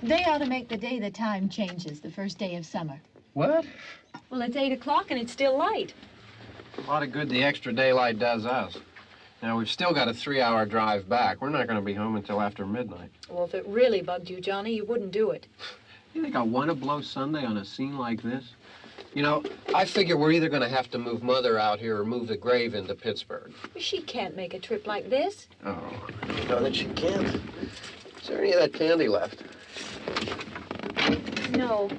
They ought to make the day the time changes, the first day of summer. What? Well, it's 8 o'clock and it's still light. A lot of good the extra daylight does us. Now, we've still got a 3-hour drive back. We're not going to be home until after midnight. Well, if it really bugged you, Johnny, you wouldn't do it. You think I want to blow Sunday on a scene like this? You know, I figure we're either going to have to move Mother out here or move the grave into Pittsburgh. She can't make a trip like this. Oh, you know that she can't. Is there any of that candy left? No.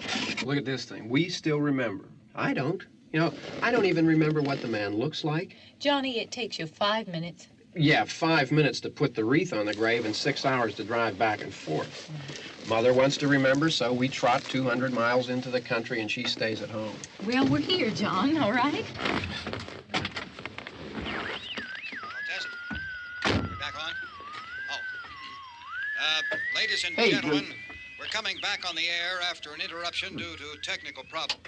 Look at this thing. We still remember. I don't. You know, I don't even remember what the man looks like. Johnny, it takes you 5 minutes. Yeah, 5 minutes to put the wreath on the grave and 6 hours to drive back and forth. Mother wants to remember, so we trot 200 miles into the country and she stays at home. Well, we're here, John, all right? Test. We're back on? Oh. Ladies and gentlemen, we're coming back on the air after an interruption due to technical problem.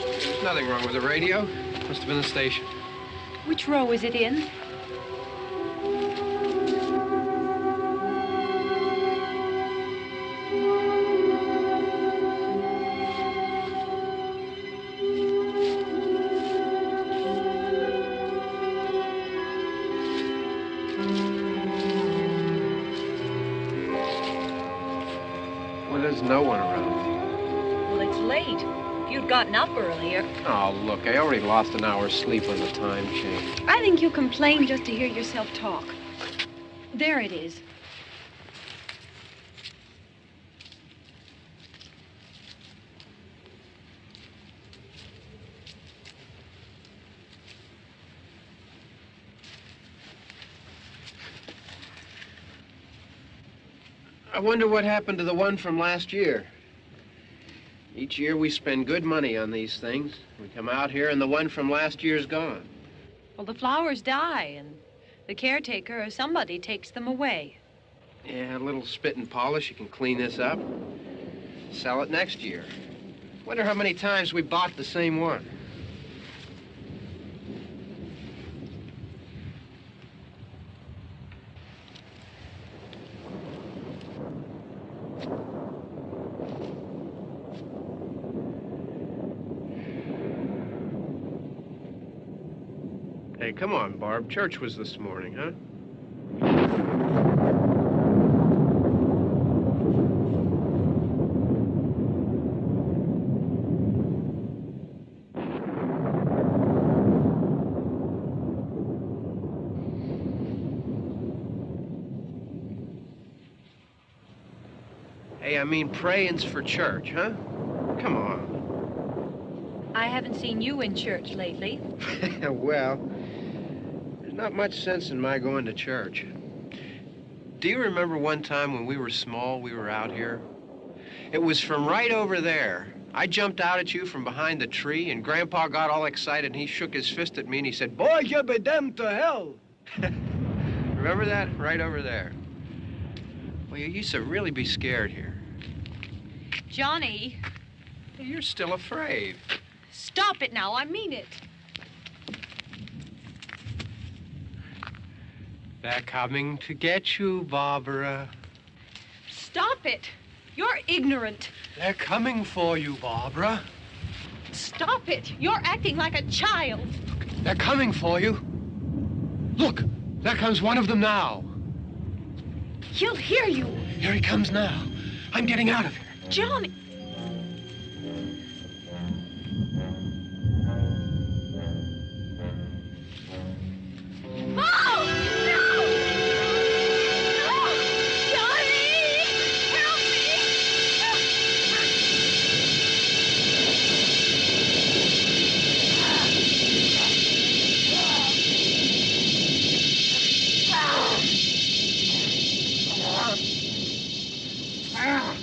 There's nothing wrong with the radio. Must have been the station. Which row is it in? Well, there's no one around. Well, it's late. If you'd gotten up earlier. Oh, look, I already lost an hour's sleep on the time change. I think you complain just to hear yourself talk. There it is. I wonder what happened to the one from last year. Each year we spend good money on these things. We come out here and the one from last year's gone. Well, the flowers die, and the caretaker or somebody takes them away. Yeah, a little spit and polish. You can clean this up. Sell it next year. Wonder how many times we bought the same one. Hey, come on, Barb. Church was this morning, huh? Hey, I mean praying's for church, huh? Come on. I haven't seen you in church lately. Well, there's not much sense in my going to church. Do you remember one time when we were small, we were out here? It was from right over there. I jumped out at you from behind the tree, and Grandpa got all excited, and he shook his fist at me, and he said, "Boy, you be damned to hell." Remember that? Right over there. Well, you used to really be scared here. Johnny, You're still afraid. stop it now. I mean it. They're coming to get you, Barbara. Stop it. You're ignorant. They're coming for you, Barbara. Stop it. You're acting like a child. They're coming for you. Look, there comes one of them now. He'll hear you. Here he comes now. I'm getting out of here. Johnny. Oh, no! No! Johnny! Help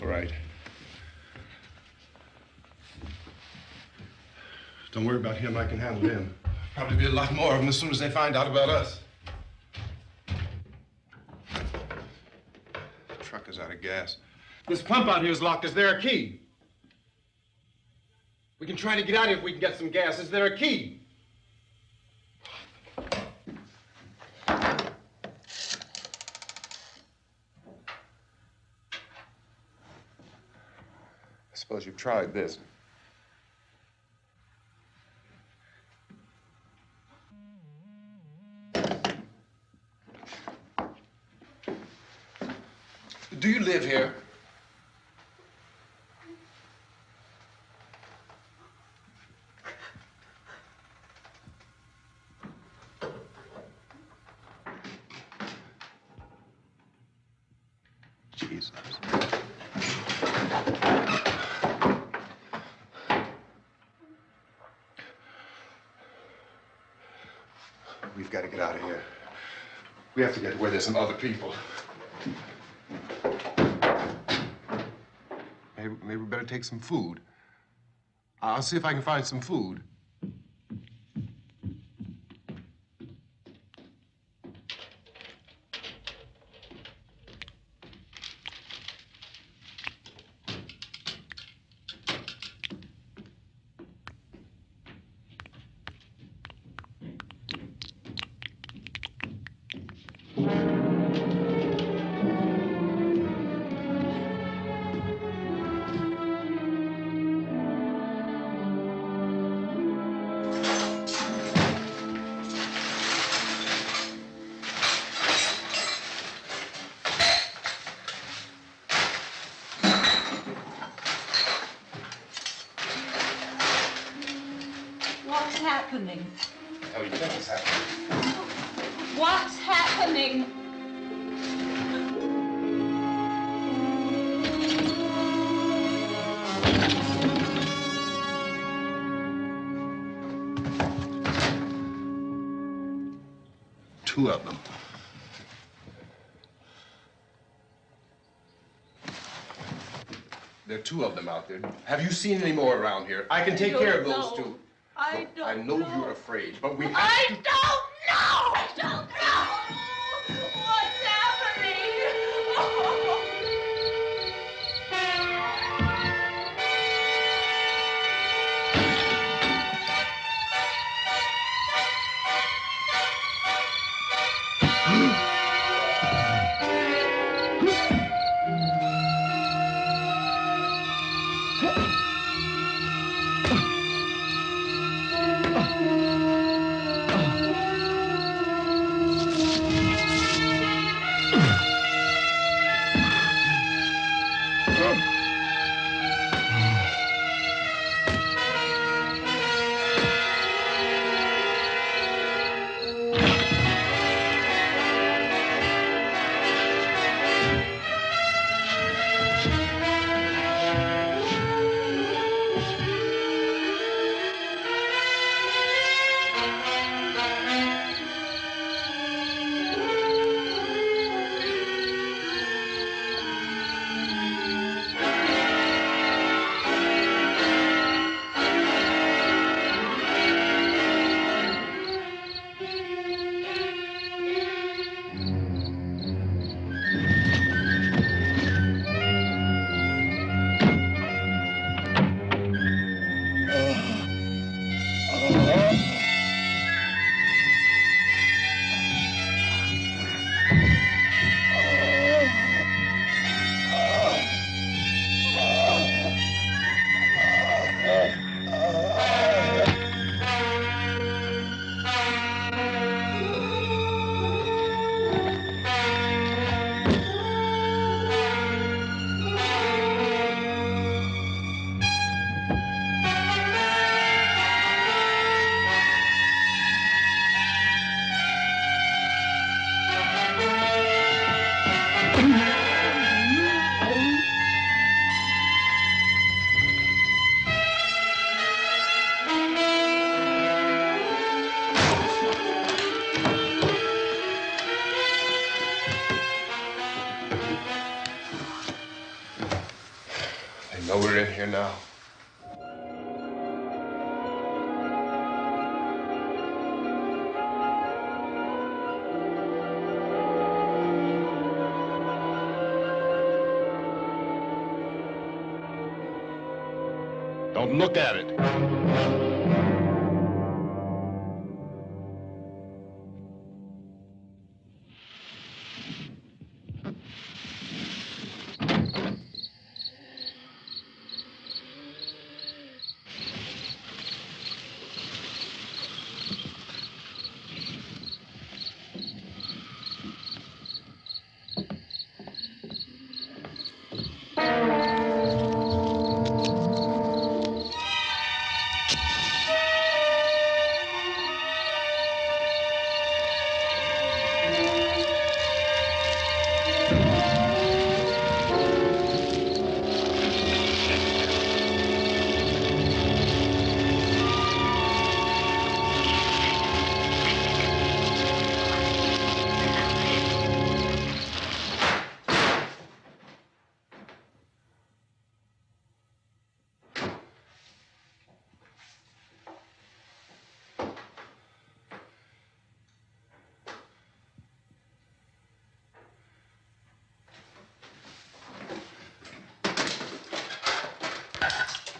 All right. Don't worry about him. I can handle him. Probably be a lot more of them as soon as they find out about us. The truck is out of gas. This pump out here is locked. Is there a key? We can try to get out of here if we can get some gas. Is there a key? I suppose you've tried this. Do you live here? Jesus. We've got to get out of here. We have to get where there's some other people. Maybe we better take some food. I'll see if I can find some food. What's happening? Oh, you think it's happening? What's happening? Two of them. There are two of them out there. Have you seen any more around here? I can take care of those two. I Look, I know you're afraid, but we have to... I don't know! I don't know! What's happening? Oh. know we're in here now. Don't look at it.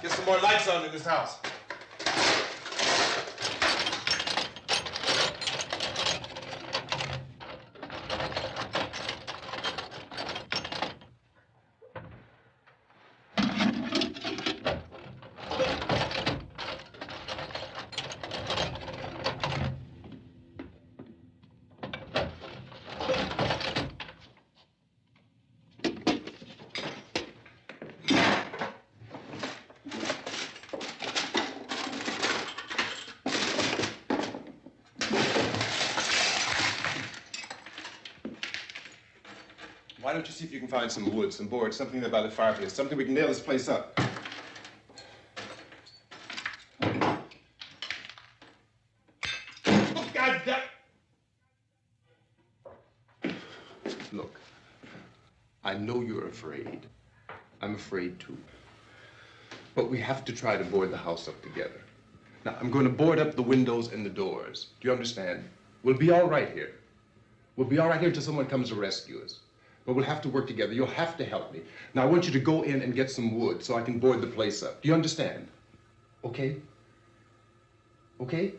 Get some more lights on in this house. Why don't you see if you can find some wood, some boards, something there by the fireplace, something we can nail this place up. Oh, God damn! Look, I know you're afraid. I'm afraid too. But we have to try to board the house up together. Now, I'm going to board up the windows and the doors. Do you understand? We'll be all right here. We'll be all right here until someone comes to rescue us. But we'll have to work together. You'll have to help me. Now, I want you to go in and get some wood so I can board the place up. Do you understand? Okay? Okay?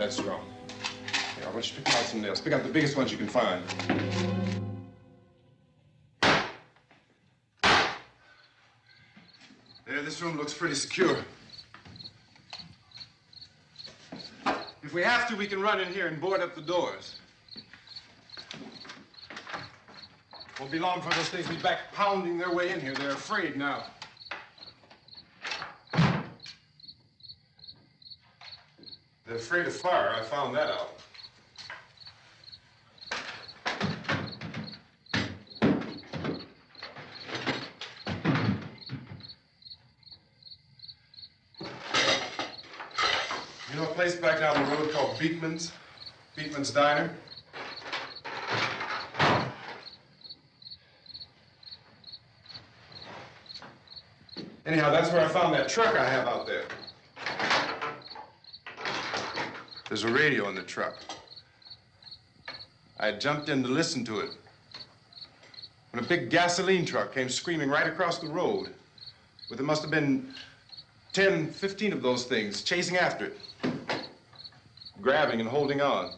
that strong. Here, I want you to pick out some nails. Pick out the biggest ones you can find. There, this room looks pretty secure. If we have to, we can run in here and board up the doors. Won't be long for those things to be back pounding their way in here. They're afraid now. They're afraid of fire. I found that out. You know a place back down the road called Beekman's? Beekman's Diner? Anyhow, that's where I found that truck I have out there. There's a radio in the truck. I jumped in to listen to it when a big gasoline truck came screaming right across the road. Well, there must have been 10, 15 of those things chasing after it, grabbing and holding on.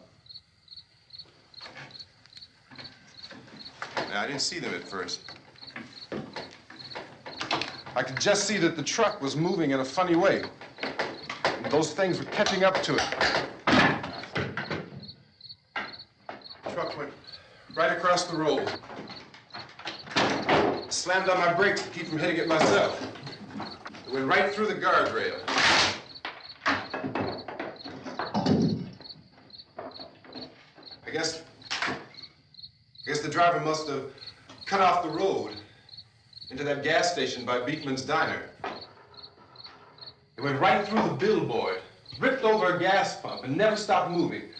Now, I didn't see them at first. I could just see that the truck was moving in a funny way. And those things were catching up to it. The truck went right across the road. Slammed on my brakes to keep from hitting it myself. It went right through the guardrail. I guess the driver must have cut off the road into that gas station by Beekman's Diner. It went right through the billboard, ripped over a gas pump, and never stopped moving.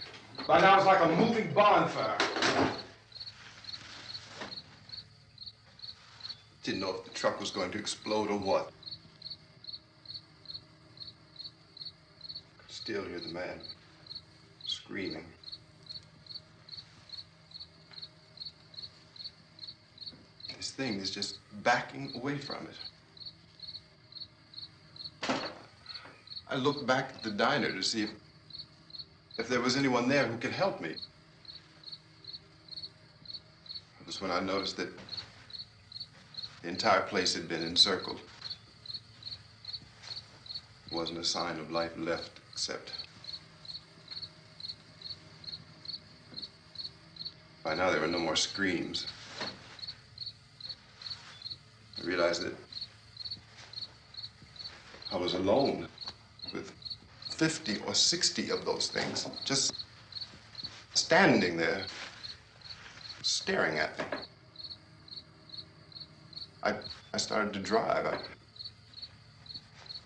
By now, it's like a moving bonfire. Didn't know if the truck was going to explode or what. Could still hear the man screaming. This thing is just backing away from it. I looked back at the diner to see if there was anyone there who could help me. It was when I noticed that the entire place had been encircled. There wasn't a sign of life left except by now there were no more screams. I realized that I was alone with 50 or 60 of those things, just standing there, staring at me. I started to drive. I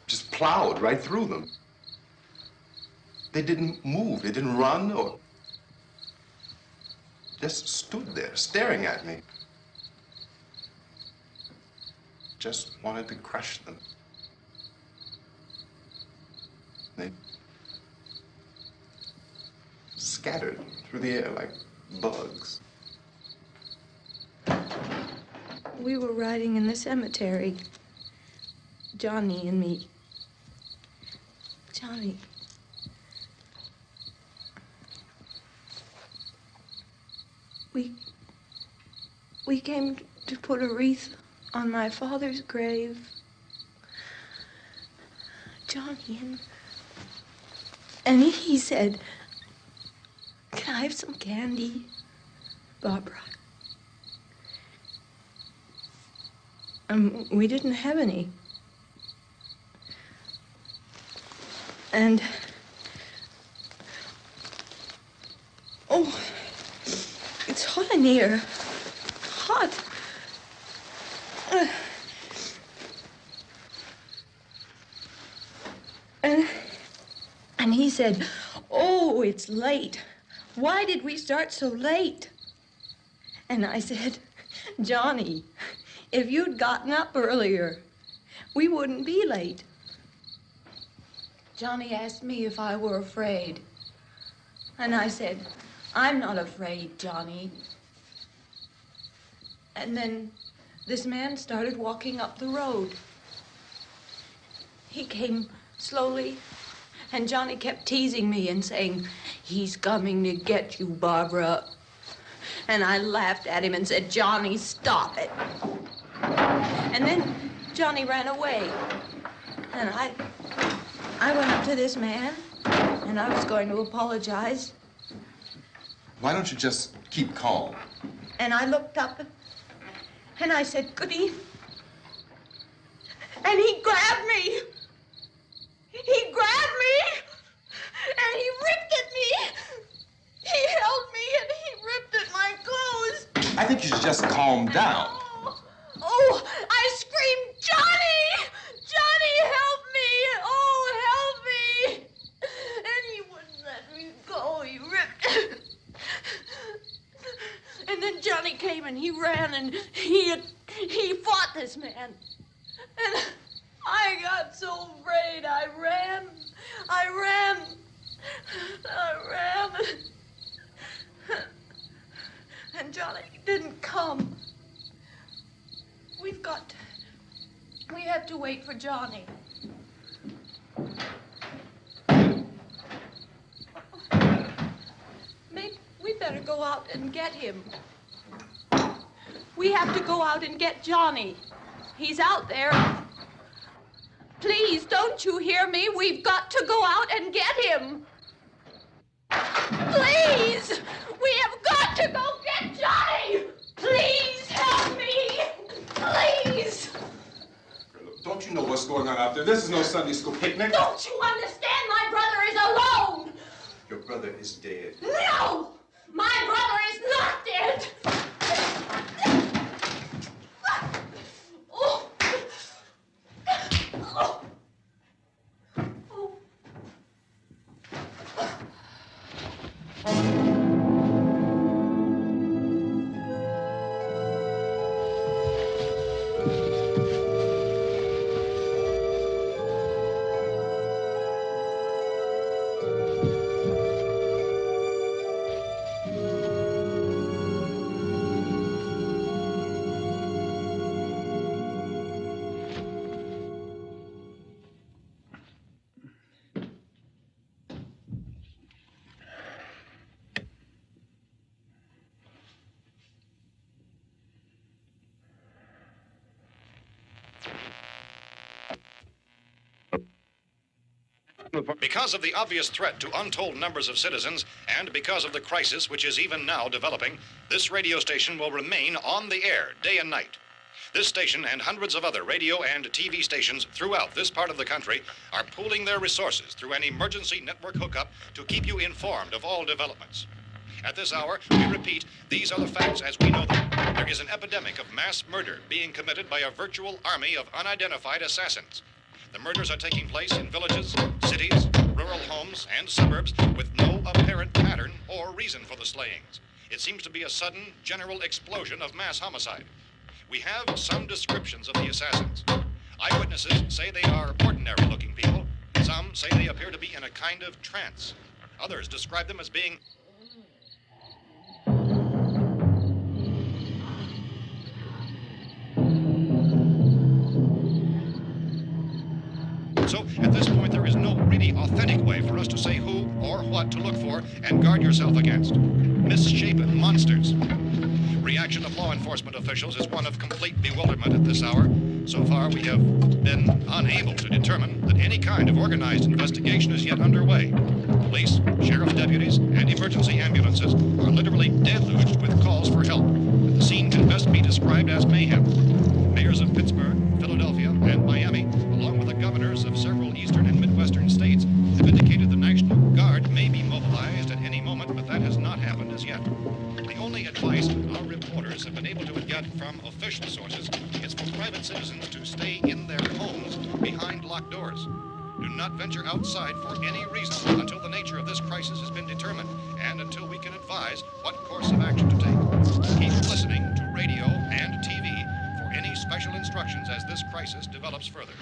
just plowed right through them. They didn't move. They didn't run or just stood there, staring at me. Just wanted to crush them. They scattered through the air like bugs. We were riding in the cemetery, Johnny and me. Johnny. We came to put a wreath on my father's grave. Johnny, and he said, "Can I have some candy, Barbara?" We didn't have any. And, oh, it's hot in here. Hot. And he said, "Oh, it's late. Why did we start so late?" And I said, "Johnny, if you'd gotten up earlier, we wouldn't be late." Johnny asked me if I were afraid. And I said, "I'm not afraid, Johnny." And then this man started walking up the road. He came slowly And Johnny kept teasing me and saying, "He's coming to get you, Barbara." And I laughed at him and said, "Johnny, stop it." And then Johnny ran away. And I went up to this man, and I was going to apologize. Why don't you just keep calm? And I looked up, and I said, "Good evening." And he grabbed me. He grabbed me, and he ripped at me. He held me, and he ripped at my clothes. I think you should just calm down. Oh, I screamed, "Johnny! Johnny, help me! Oh, help me!" And he wouldn't let me go. He ripped. And then Johnny came and he ran and he fought this man. And I got so afraid. I ran. And Johnny didn't come. We have to wait for Johnny. Maybe we better go out and get him. We have to go out and get Johnny. He's out there. Please, don't you hear me? We've got to go out and get him. Please! We have got to go get Johnny! Please help me! Please! Don't you know what's going on out there? This is no Sunday school picnic. Don't you understand? My brother is alone! Your brother is dead. No! My brother is not dead! Oh. Oh. Because of the obvious threat to untold numbers of citizens, and because of the crisis which is even now developing, this radio station will remain on the air day and night. This station and hundreds of other radio and TV stations throughout this part of the country are pooling their resources through an emergency network hookup to keep you informed of all developments. At this hour, we repeat, these are the facts as we know them. There is an epidemic of mass murder being committed by a virtual army of unidentified assassins. The murders are taking place in villages, cities, rural homes, and suburbs with no apparent pattern or reason for the slayings. It seems to be a sudden, general explosion of mass homicide. We have some descriptions of the assassins. Eyewitnesses say they are ordinary-looking people. Some say they appear to be in a kind of trance. Others describe them as being So, at this point, there is no really authentic way for us to say who or what to look for and guard yourself against. Misshapen monsters. Reaction of law enforcement officials is one of complete bewilderment at this hour. So far, we have been unable to determine that any kind of organized investigation is yet underway. Police, sheriff deputies, and emergency ambulances are literally deluged with calls for help. The scene can best be described as mayhem. Mayors of Pittsburgh, Philadelphia, and Miami, along with the governors of several eastern and midwestern states, have indicated the National Guard may be mobilized at any moment, but that has not happened as yet. The only advice our reporters have been able to get from official sources is for private citizens to stay in their homes behind locked doors. Do not venture outside for any reason until the nature of this crisis has been determined and until we can advise what course of action to take. Keep listening to radio and TV for any special instructions as this crisis develops further.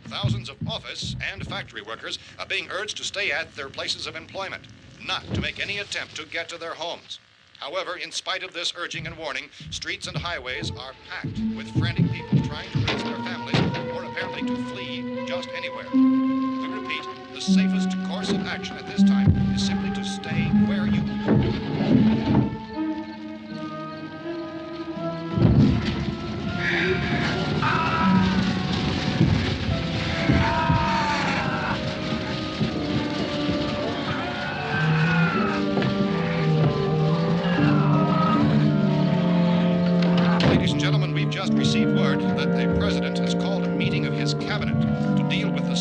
Thousands of office and factory workers are being urged to stay at their places of employment, not to make any attempt to get to their homes. However, in spite of this urging and warning, streets and highways are packed with frantic people trying to reach their families or apparently to flee just anywhere. We repeat, the safest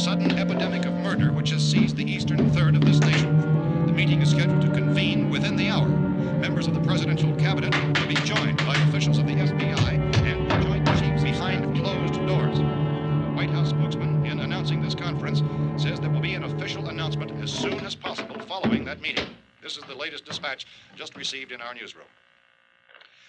sudden epidemic of murder which has seized the eastern third of this nation. The meeting is scheduled to convene within the hour. Members of the presidential cabinet will be joined by officials of the FBI and joint chiefs behind closed doors. The White House spokesman, in announcing this conference, says there will be an official announcement as soon as possible following that meeting. This is the latest dispatch just received in our newsroom.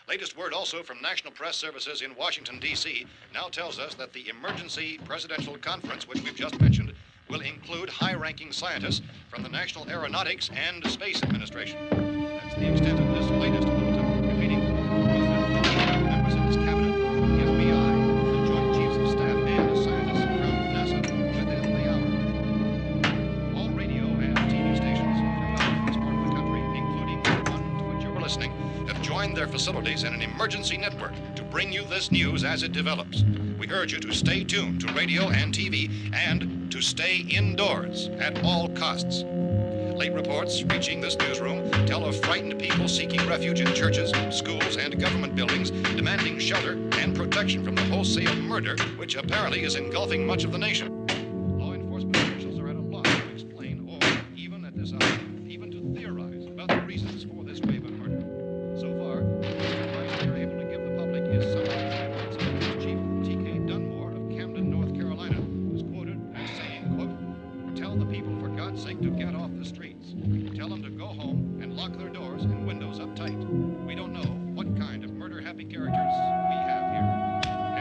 Latest word also from National Press Services in Washington, D.C. now tells us that the emergency presidential conference, which we've just mentioned, will include high-ranking scientists from the National Aeronautics and Space Administration. That's the extent of this latest bulletin. Repeating, members of his cabinet, the FBI, the Joint Chiefs of Staff, and scientists from NASA within the hour. All radio and TV stations throughout this part of the country, including the one to which you were listening, have joined their facilities in an emergency network to bring you this news as it develops. We urge you to stay tuned to radio and TV and to stay indoors at all costs. Late reports reaching this newsroom tell of frightened people seeking refuge in churches, schools, and government buildings, demanding shelter and protection from the wholesale murder which apparently is engulfing much of the nation. Law enforcement officials are at a loss to explain or, even at this hour, even to theorize about the reasons for this wave of murder. So far, the advice they're able to give the public is summarized by Police Chief T.K. Dunmore of Camden, North Carolina, who's quoted as saying, quote, "Tell the people, for God's sake, to get off the streets. Tell them to go home and lock their doors and windows up tight. We don't know what kind of murder-happy characters we have here."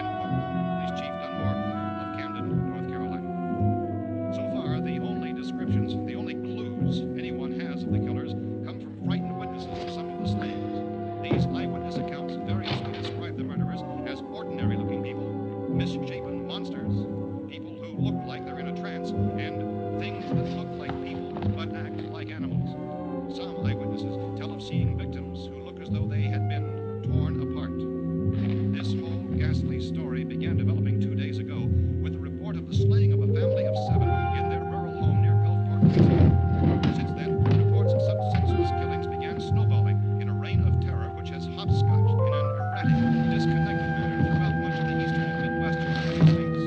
End quote. Police Chief Dunmore of Camden, North Carolina. So far, the only descriptions, the only clues anyone has of the killers come from frightened witnesses of some of the slayings. These eyewitness accounts variously describe the murderers as ordinary-looking people, misshapen monsters, people who look like they're in a trance, and things that look like people but act like animals. Some eyewitnesses tell of seeing victims who look as though they had been torn apart. This whole ghastly story began developing 2 days ago with a report of the slaying of a family of 7 in their rural home near Gulfport, Louisiana. Since then, reports of such senseless killings began snowballing in a reign of terror which has hopscotched in an erratic, disconnected manner throughout much of the eastern and midwestern United States.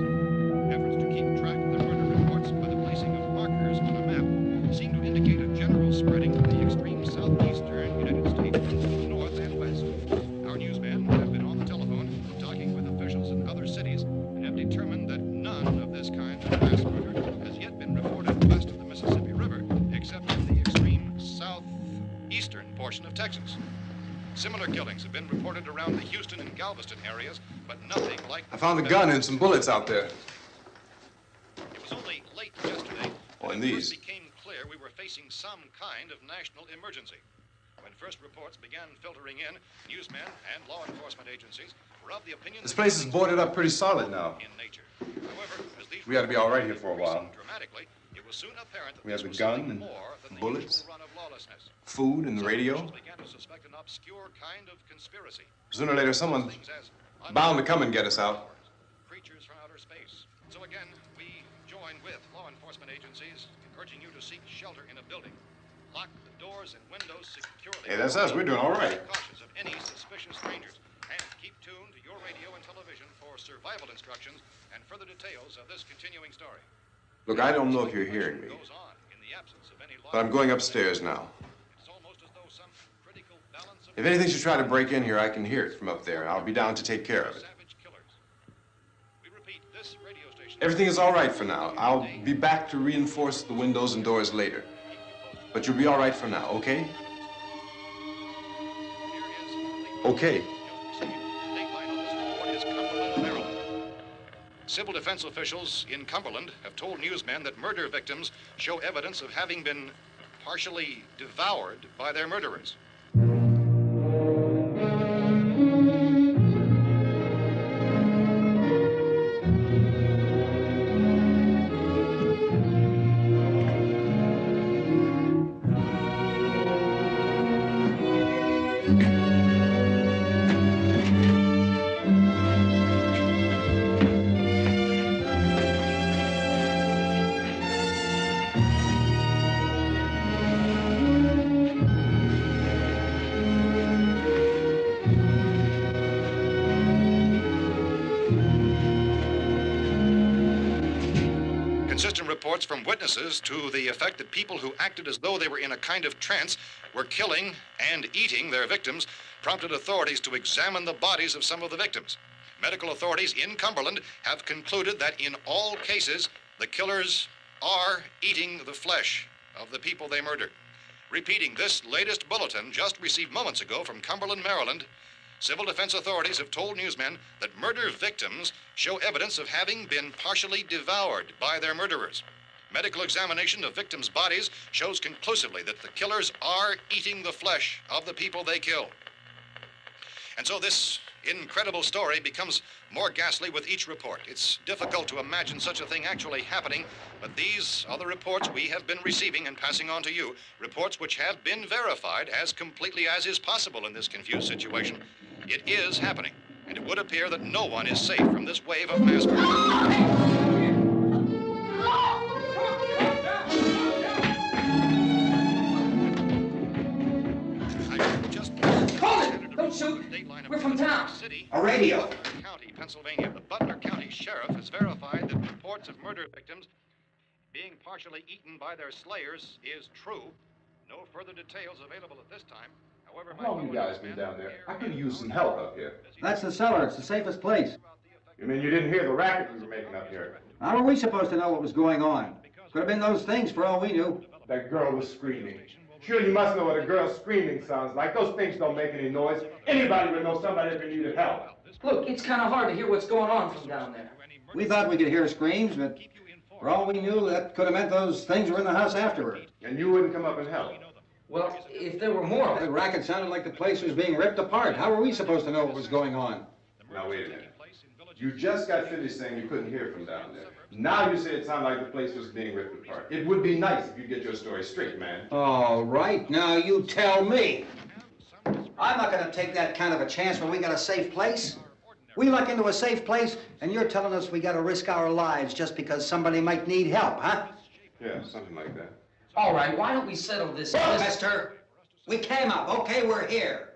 Efforts to keep track of the murder reports by the placing of markers on a map seem to indicate a general spreading of the extreme southeastern United States to the north and west. Our newsmen have been on the telephone talking with officials in other cities and have determined that none of this kind of mass murder has yet been reported west of the Mississippi River, except in the extreme southeastern portion of Texas. Similar killings have been reported around the Houston and Galveston areas, but nothing like... I found a gun and some bullets out there. It was only late yesterday Oh, and that it these. first became clear we were facing some kind of national emergency. When first reports began filtering in, newsmen and law enforcement agencies were of the opinion This that place is things boarded were up pretty solid now. in nature. However, as these We ought to be all right here reports for a while. increased dramatically, it was soon apparent that We have this the was gun something and more than the bullets, usual run of lawlessness. food and the Some radio. officials began to suspect an obscure kind of conspiracy. Sooner or later, someone's Things as bound to come and get us out. creatures from outer space. So again, we join with law enforcement agencies, urging you to seek shelter in a building. Lock the doors and windows securely. Hey, that's us. We're doing all right. Be cautious of any suspicious strangers, and keep tuned to your radio and television for survival instructions and further details of this continuing story. Look, I don't know if you're hearing me, Goes on in the absence of any law. but I'm going upstairs now. It's almost as though some critical balance of If anything should try to break in here, I can hear it from up there, and I'll be down to take care of it. savage killers. We repeat, this radio station. Everything is all right for now. I'll be back to reinforce the windows and doors later. But you'll be all right for now, okay? Okay. Civil defense officials in Cumberland have told newsmen that murder victims show evidence of having been partially devoured by their murderers. Inconsistent reports from witnesses to the effect that people who acted as though they were in a kind of trance were killing and eating their victims prompted authorities to examine the bodies of some of the victims. Medical authorities in Cumberland have concluded that in all cases, the killers are eating the flesh of the people they murdered. Repeating this latest bulletin just received moments ago from Cumberland, Maryland, civil defense authorities have told newsmen that murder victims show evidence of having been partially devoured by their murderers. Medical examination of victims' bodies shows conclusively that the killers are eating the flesh of the people they kill. And so this incredible story becomes more ghastly with each report. It's difficult to imagine such a thing actually happening, but these are the reports we have been receiving and passing on to you, reports which have been verified as completely as is possible in this confused situation. It is happening, and it would appear that no one is safe from this wave of mass murder. Don't shoot. We're from town. A radio. County, Pennsylvania. The Butler County Sheriff has verified that reports of murder victims being partially eaten by their slayers is true. No further details available at this time. However, How long have you guys been down there? I could use some help up here. That's the cellar. It's the safest place. You mean you didn't hear the racket we were making up here? How were we supposed to know what was going on? Could have been those things for all we knew. That girl was screaming. Sure, you must know what a girl screaming sounds like. Those things don't make any noise. Anybody would know somebody if needed help. Look, it's kind of hard to hear what's going on from down there. We thought we could hear screams, but for all we knew, that could have meant those things were in the house afterward. And you wouldn't come up and help? Well, if there were more of The it. racket sounded like the place was being ripped apart. How were we supposed to know what was going on? Now, wait a minute. You just got finished saying you couldn't hear from down there. Now you say it sounded like the place was being ripped apart. It would be nice if you get your story straight, man. All right, now you tell me. I'm not going to take that kind of a chance when we got a safe place. We luck into a safe place, and you're telling us we got to risk our lives just because somebody might need help, huh? Yeah, something like that. All right, why don't we settle this? Mister, we came up. Okay, we're here.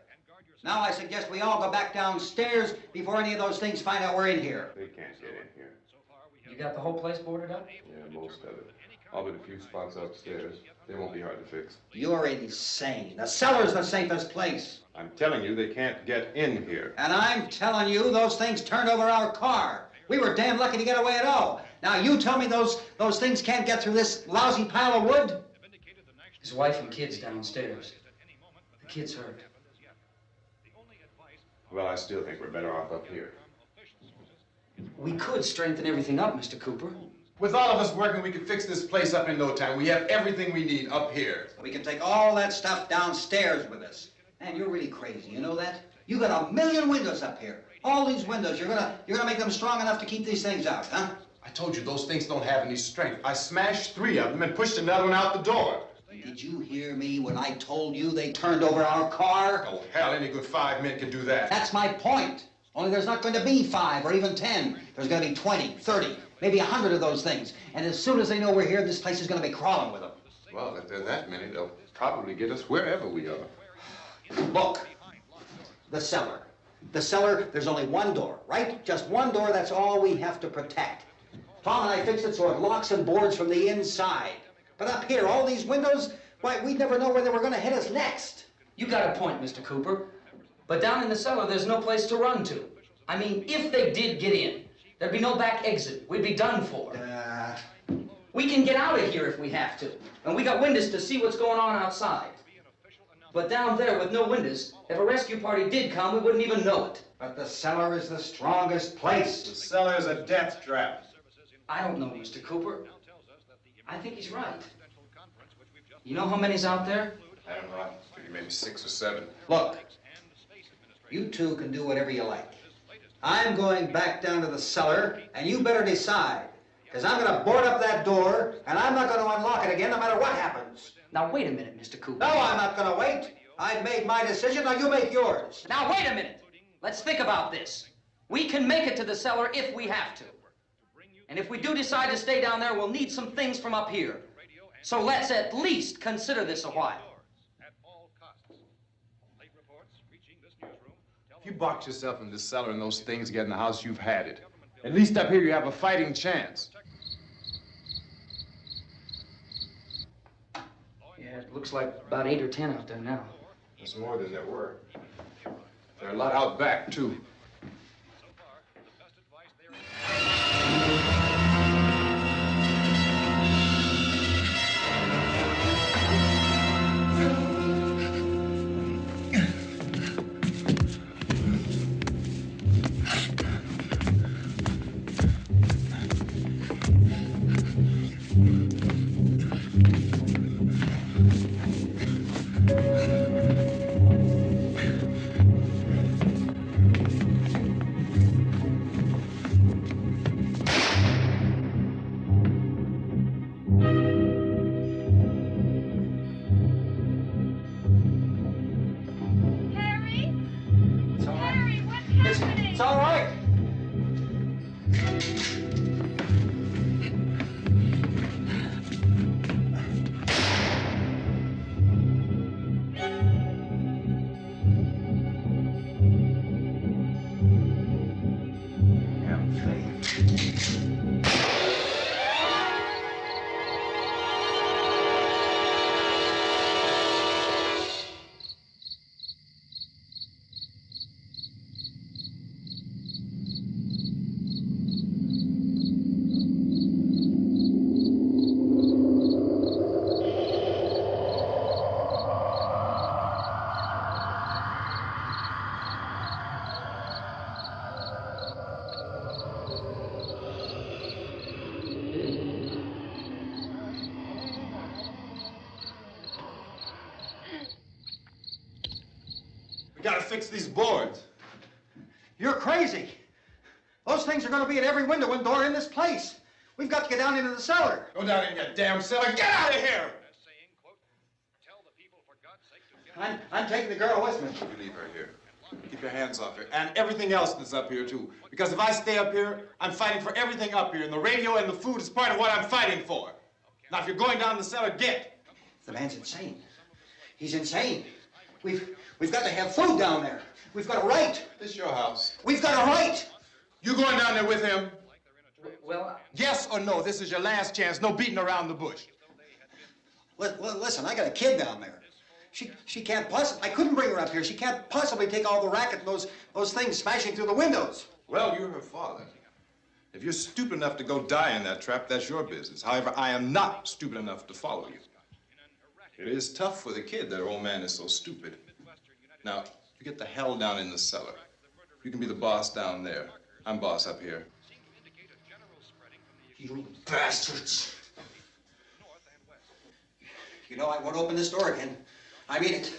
Now I suggest we all go back downstairs before any of those things find out we're in here. They can't get in here. You got the whole place boarded up? Yeah, most of it. All but a few spots upstairs. They won't be hard to fix. You're insane. The cellar's the safest place. I'm telling you, they can't get in here. And I'm telling you, those things turned over our car. We were damn lucky to get away at all. Now you tell me those things can't get through this lousy pile of wood? His wife and kids downstairs. The kid's hurt. Well, I still think we're better off up here. We could strengthen everything up, Mr. Cooper. With all of us working, we could fix this place up in no time. We have everything we need up here. We can take all that stuff downstairs with us. Man, you're really crazy, you know that? You got 1,000,000 windows up here. All these windows, you're gonna make them strong enough to keep these things out, huh? I told you those things don't have any strength. I smashed 3 of them and pushed another one out the door. Did you hear me when I told you they turned over our car? Oh, hell, any good 5 men can do that. That's my point. Only there's not going to be 5 or even 10. There's going to be 20, 30, maybe 100 of those things. And as soon as they know we're here, this place is going to be crawling with them. Well, if there are that many, they'll probably get us wherever we are. Look, the cellar. The cellar, there's only one door, right? Just one door, that's all we have to protect. Tom and I fixed it so it locks and boards from the inside. But up here, all these windows, why, we'd never know where they were going to hit us next. You got a point, Mr. Cooper. But down in the cellar, there's no place to run to. I mean, if they did get in, there'd be no back exit. We'd be done for. We can get out of here if we have to. And we got windows to see what's going on outside. But down there with no windows, if a rescue party did come, we wouldn't even know it. But the cellar is the strongest place. The cellar's a death trap. I don't know, Mr. Cooper. I think he's right. You know how many's out there? I don't know. Maybe 6 or 7. Look, you two can do whatever you like. I'm going back down to the cellar, and you better decide. Because I'm going to board up that door, and I'm not going to unlock it again no matter what happens. Now, wait a minute, Mr. Cooper. No, I'm not going to wait. I've made my decision, now you make yours. Now, wait a minute. Let's think about this. We can make it to the cellar if we have to. And if we do decide to stay down there, we'll need some things from up here. So let's at least consider this a while. If you box yourself in this cellar and those things get in the house, you've had it. At least up here you have a fighting chance. Looks like about 8 or 10 out there now. There's more than there were. There are a lot out back, too. It's all right. Gotta fix these boards. You're crazy. Those things are going to be at every window and door in this place. We've got to get down into the cellar. Go down in your damn cellar. Get out of here! I'm taking the girl with me. You leave her here. Keep your hands off her. And everything else that's up here, too. Because if I stay up here, I'm fighting for everything up here. And the radio and the food is part of what I'm fighting for. Now, if you're going down the cellar, get. The man's insane. He's insane. We've got to have food down there. We've got a right. This is your house. We've got a right. You going down there with him? Well, Yes or no? This is your last chance. No beating around the bush. Listen, I got a kid down there. She can't possibly, I couldn't bring her up here. She can't possibly take all the racket and those things smashing through the windows. Well, you're her father. If you're stupid enough to go die in that trap, that's your business. However, I am not stupid enough to follow you. It is tough for the kid that her old man is so stupid. Now, you get the hell down in the cellar. You can be the boss down there. I'm boss up here. You bastards. You know, I won't open this door again. I mean it.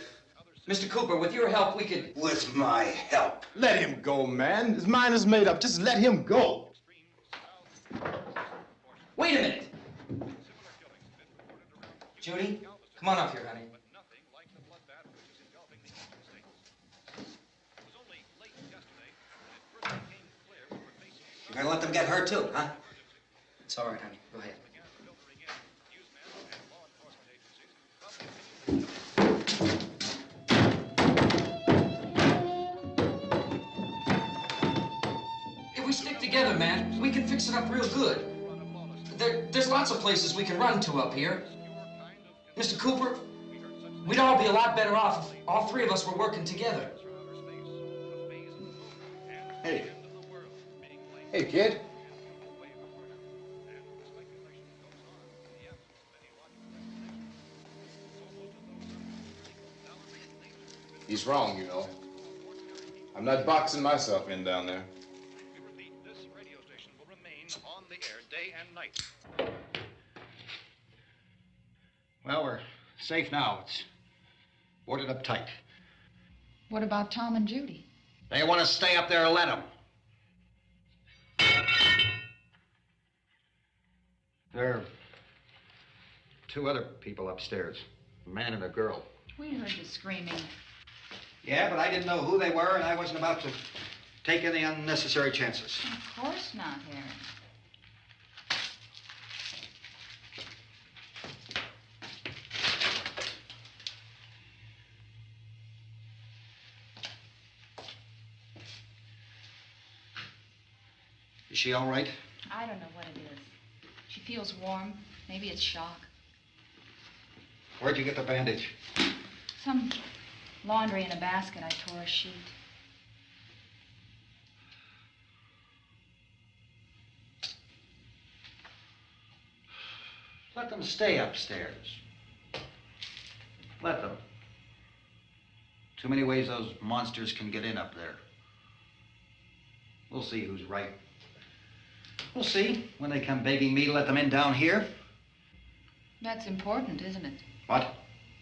Mr. Cooper, with your help, we could... With my help. Let him go, man. His mind is made up. Just let him go. Wait a minute. Judy, come on up here, honey. You're gonna let them get hurt too, huh? It's all right, honey. Go ahead. If we stick together, man, we can fix it up real good. There's lots of places we can run to up here. Mr. Cooper, we'd all be a lot better off if all three of us were working together. Hey. Hey, kid. He's wrong, you know. I'm not boxing myself in down there. This radio station will remain on the air day and night. Well, we're safe now. It's boarded up tight. What about Tom and Judy? They want to stay up there, let them. There are two other people upstairs, a man and a girl. We heard you screaming. Yeah, but I didn't know who they were, and I wasn't about to take any unnecessary chances. Of course not, Harry. Is she all right? I don't know what it is. She feels warm. Maybe it's shock. Where'd you get the bandage? Some laundry in a basket. I tore a sheet. Let them stay upstairs. Let them. Too many ways those monsters can get in up there. We'll see who's right. We'll see when they come begging me to let them in down here. That's important, isn't it? What?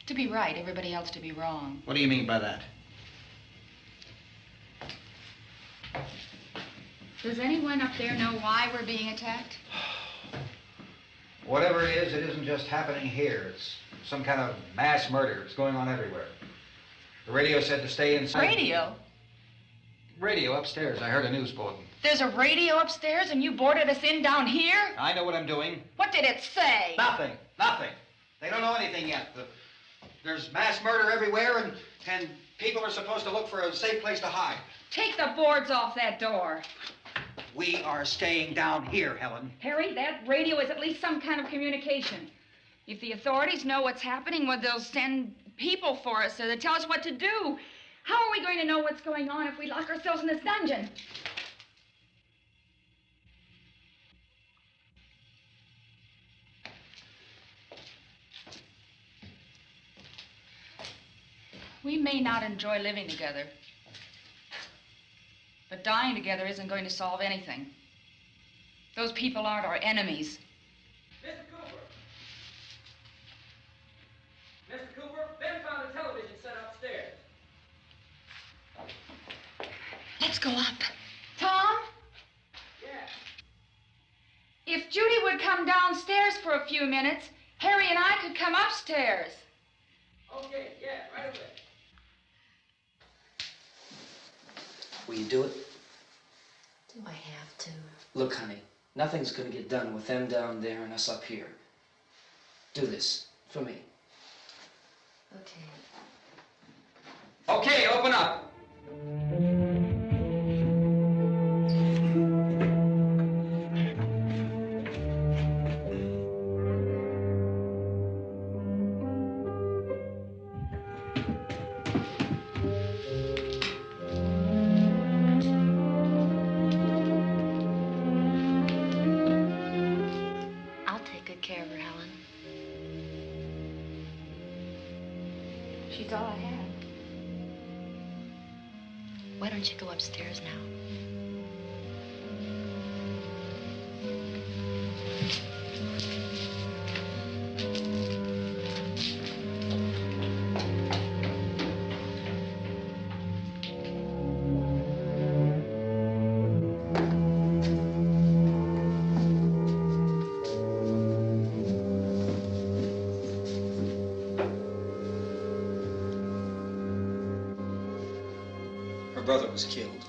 To be right, everybody else to be wrong. What do you mean by that? Does anyone up there know why we're being attacked? Whatever it isn't just happening here. It's some kind of mass murder. It's going on everywhere. The radio said to stay inside. Radio? Radio upstairs. I heard a news bulletin. There's a radio upstairs and you boarded us in down here? I know what I'm doing. What did it say? Nothing. Nothing. They don't know anything yet. There's mass murder everywhere, and people are supposed to look for a safe place to hide. Take the boards off that door. We are staying down here, Helen. Harry, that radio is at least some kind of communication. If the authorities know what's happening, well, they'll send people for us so they tell us what to do. How are we going to know what's going on if we lock ourselves in this dungeon? We may not enjoy living together, but dying together isn't going to solve anything. Those people aren't our enemies. Mr. Cooper! Mr. Cooper, Ben found a television set upstairs. Let's go up. Tom? Yeah. If Judy would come downstairs for a few minutes, Harry and I could come upstairs. Okay, yeah, right away. Will you do it? Do I have to? Look, honey, nothing's gonna get done with them down there and us up here. Do this for me. Okay. Okay, open up. I'll take good care of her, Helen. She's all I have. Why don't you go upstairs now? Her brother was killed.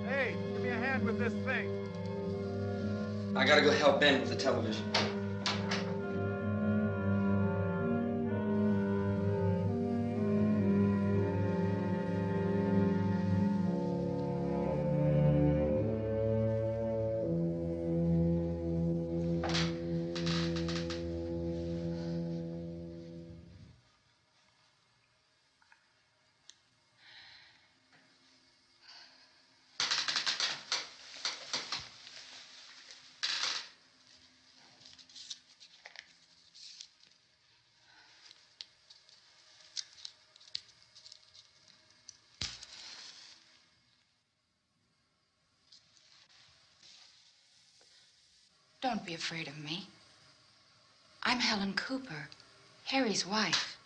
Hey, give me a hand with this thing. I gotta go help Ben with the television. Don't be afraid of me. I'm Helen Cooper, Harry's wife.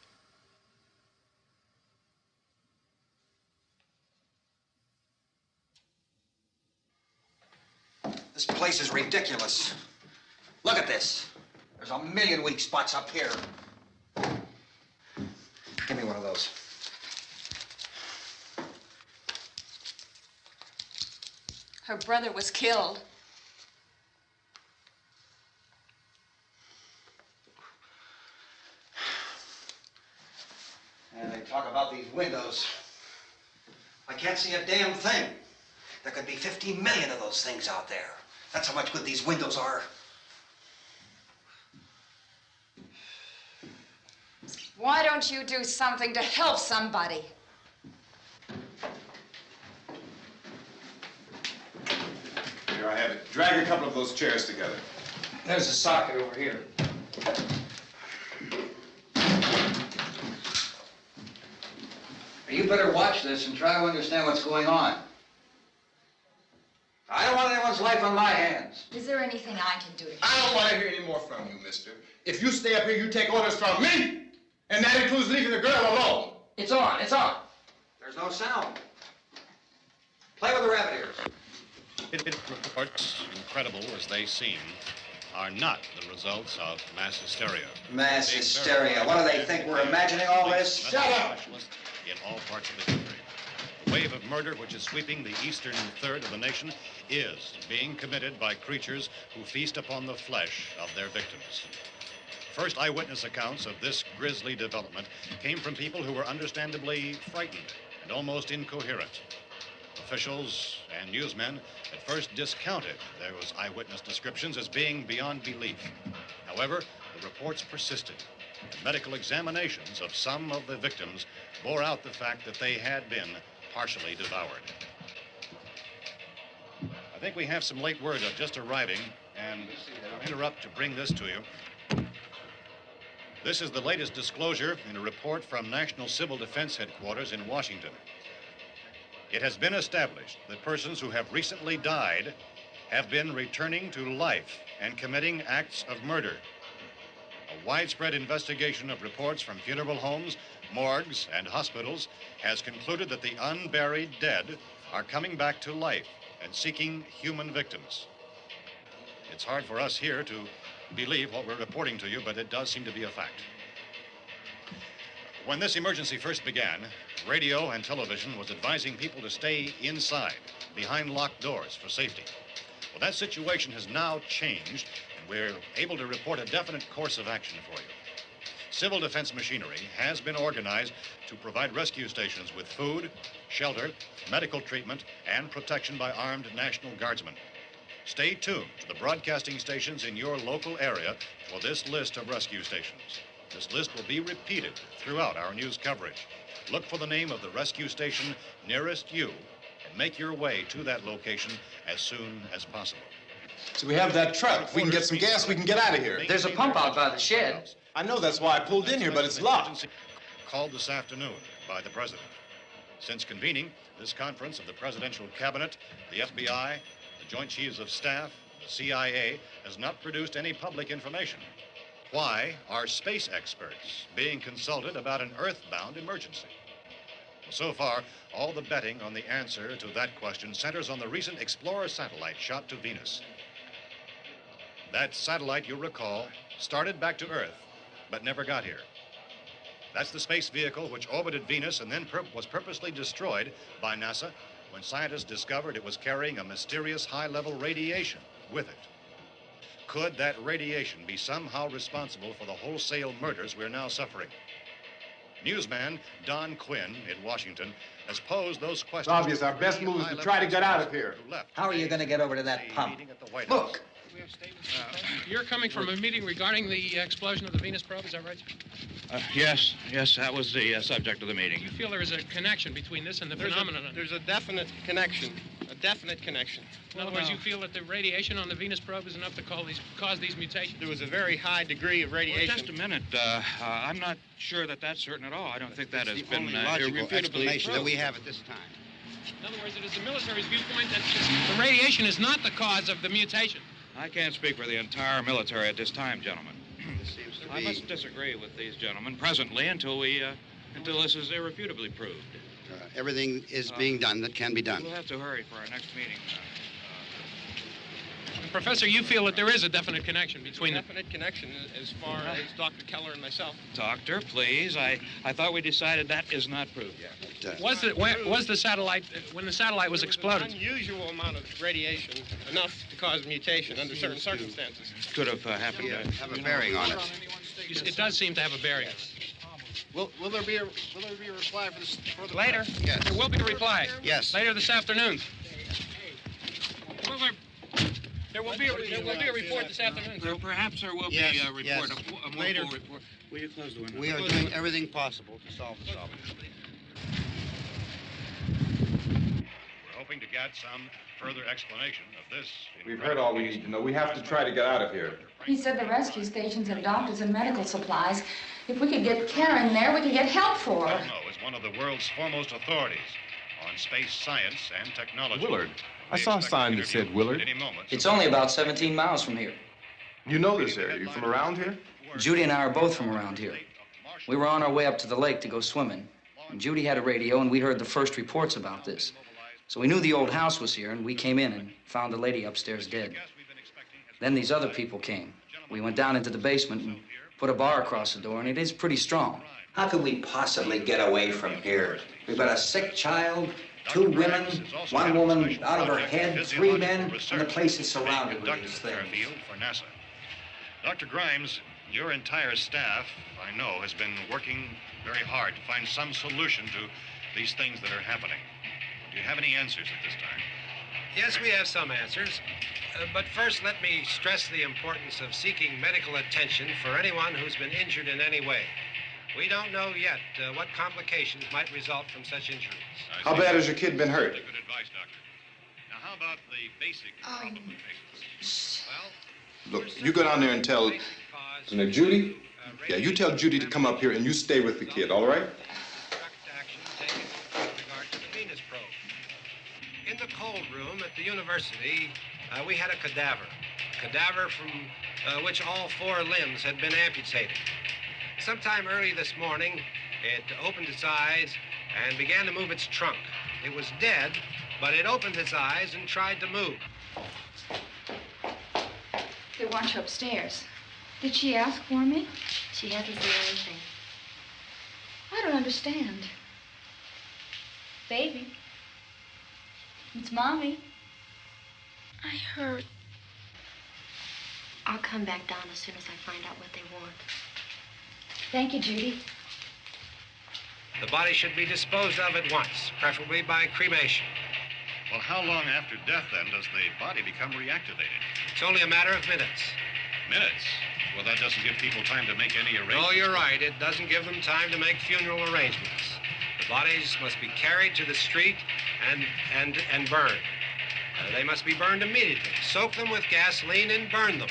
This place is ridiculous. Look at this. There's a million weak spots up here. Give me one of those. Her brother was killed. And they talk about these windows. I can't see a damn thing. There could be 15 million of those things out there. That's how much good these windows are. Why don't you do something to help somebody? Here I have it. Drag a couple of those chairs together. There's a socket over here. You better watch this and try to understand what's going on. I don't want anyone's life on my hands. Is there anything I can do to help? I don't want to hear any more from you, mister. If you stay up here, you take orders from me. And that includes leaving the girl alone. It's on, it's on. There's no sound. Play with the rabbit ears. Reports, incredible as they seem, are not the results of mass hysteria. Mass hysteria. What do they think? We're imagining all this? Shut up! In all parts of the country. The wave of murder which is sweeping the eastern third of the nation is being committed by creatures who feast upon the flesh of their victims. First eyewitness accounts of this grisly development came from people who were understandably frightened and almost incoherent. Officials and newsmen at first discounted those eyewitness descriptions as being beyond belief. However, the reports persisted. And medical examinations of some of the victims bore out the fact that they had been partially devoured. I think we have some late word just arriving, and I'll interrupt to bring this to you. This is the latest disclosure in a report from National Civil Defense Headquarters in Washington. It has been established that persons who have recently died have been returning to life and committing acts of murder. A widespread investigation of reports from funeral homes, morgues, and hospitals has concluded that the unburied dead are coming back to life and seeking human victims. It's hard for us here to believe what we're reporting to you, but it does seem to be a fact. When this emergency first began, radio and television was advising people to stay inside, behind locked doors for safety. Well, that situation has now changed, and we're able to report a definite course of action for you. Civil defense machinery has been organized to provide rescue stations with food, shelter, medical treatment, and protection by armed National Guardsmen. Stay tuned to the broadcasting stations in your local area for this list of rescue stations. This list will be repeated throughout our news coverage. Look for the name of the rescue station nearest you and make your way to that location as soon as possible. So we have that truck. If we can get some gas, we can get out of here. There's a pump out by the shed. I know, that's why I pulled in here, but it's locked. Called this afternoon by the president. Since convening this conference of the presidential cabinet, the FBI, the Joint Chiefs of Staff, the CIA has not produced any public information. Why are space experts being consulted about an earthbound emergency? So far, all the betting on the answer to that question centers on the recent Explorer satellite shot to Venus. That satellite, you'll recall, started back to Earth, but never got here. That's the space vehicle which orbited Venus and then was purposely destroyed by NASA when scientists discovered it was carrying a mysterious high-level radiation with it. Could that radiation be somehow responsible for the wholesale murders we're now suffering? Newsman Don Quinn in Washington has posed those questions. It's obvious our best move is to try to get out of here. How are you going to get over to that pump? Look! You're coming from a meeting regarding the explosion of the Venus probe, is that right? Yes, that was the subject of the meeting. You feel there is a connection between this and the phenomenon? There's a definite connection. In other words, you feel that the radiation on the Venus probe is enough to cause these mutations? There was a very high degree of radiation. Well, just a minute. I'm not sure that that's certain at all. I don't think that has been logical explanation that we have at this time. In other words, it is the military's viewpoint that the radiation is not the cause of the mutation. I can't speak for the entire military at this time, gentlemen. This seems to I be... must disagree with these gentlemen presently until this is irrefutably proved. Everything is being done that can be done. We'll have to hurry for our next meeting. Professor, you feel that there is a definite connection between definite connection as far as Dr. Keller and myself. Doctor, please. I thought we decided that is not proved yet. Was the satellite, when the satellite was exploded? An unusual amount of radiation, enough to cause mutation under certain circumstances. Could have happened. Have a bearing on it. It does seem to have a bearing. Will there be a reply for the later? Yes. There will be a reply. Yes. Later this afternoon. There will be a report this afternoon. Well, perhaps there will be a report, yes. a more Later. full report. Will you close the window? We are doing everything possible to solve the problem. We're hoping to get some further explanation of this. We've heard all we need to know. We have to try to get out of here. He said the rescue stations have doctors and medical supplies. If we could get care in there, we could get help for her. Cosmo is one of the world's foremost authorities on space science and technology. Willard. I saw a sign that said Willard. It's only about 17 miles from here. You know this area. You from around here? Judy and I are both from around here. We were on our way up to the lake to go swimming. And Judy had a radio, and we heard the first reports about this. So we knew the old house was here, and we came in and found the lady upstairs dead. Then these other people came. We went down into the basement and put a bar across the door, and it is pretty strong. How could we possibly get away from here? We've got a sick child, 2 women, 1 woman out of her head, 3 men, and the place is surrounded with these things. For NASA. Dr. Grimes, your entire staff, I know, has been working very hard to find some solution to these things that are happening. Do you have any answers at this time? Yes, we have some answers. But first, let me stress the importance of seeking medical attention for anyone who's been injured in any way. We don't know yet what complications might result from such injuries. How bad has your kid been hurt? Good advice, Doctor. Now, how about the basic problem of the patients? Well, Look, you go down there and tell... Now, Judy? Yeah, you tell Judy to come up here and you stay with the kid, all right? In the cold room at the university, we had a cadaver from which all 4 limbs had been amputated. Sometime early this morning, it opened its eyes and began to move its trunk. It was dead, but it opened its eyes and tried to move. They want you upstairs. Did she ask for me? She hasn't said anything. I don't understand. Baby. It's Mommy. I heard. I'll come back down as soon as I find out what they want. Thank you, Judy. The body should be disposed of at once, preferably by cremation. well, how long after death, then, does the body become reactivated? It's only a matter of minutes. Minutes? Well, that doesn't give people time to make any arrangements. Oh, you're right. It doesn't give them time to make funeral arrangements. The bodies must be carried to the street and burned. They must be burned immediately. Soak them with gasoline and burn them.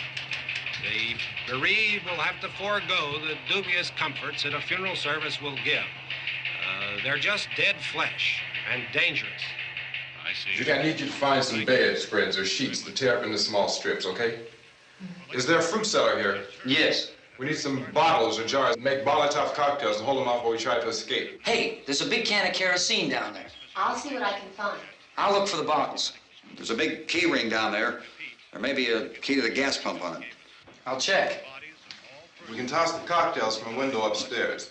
The bereaved will have to forego the dubious comforts that a funeral service will give. They're just dead flesh and dangerous. I see. Judy, I need you to find some bedspreads or sheets to tear up into small strips, okay? Is there a fruit cellar here? Yes. We need some bottles or jars to make Molotov cocktails and hold them off while we try to escape. Hey, there's a big can of kerosene down there. I'll see what I can find. I'll look for the bottles. There's a big key ring down there. There may be a key to the gas pump on it. I'll check. We can toss the cocktails from a window upstairs.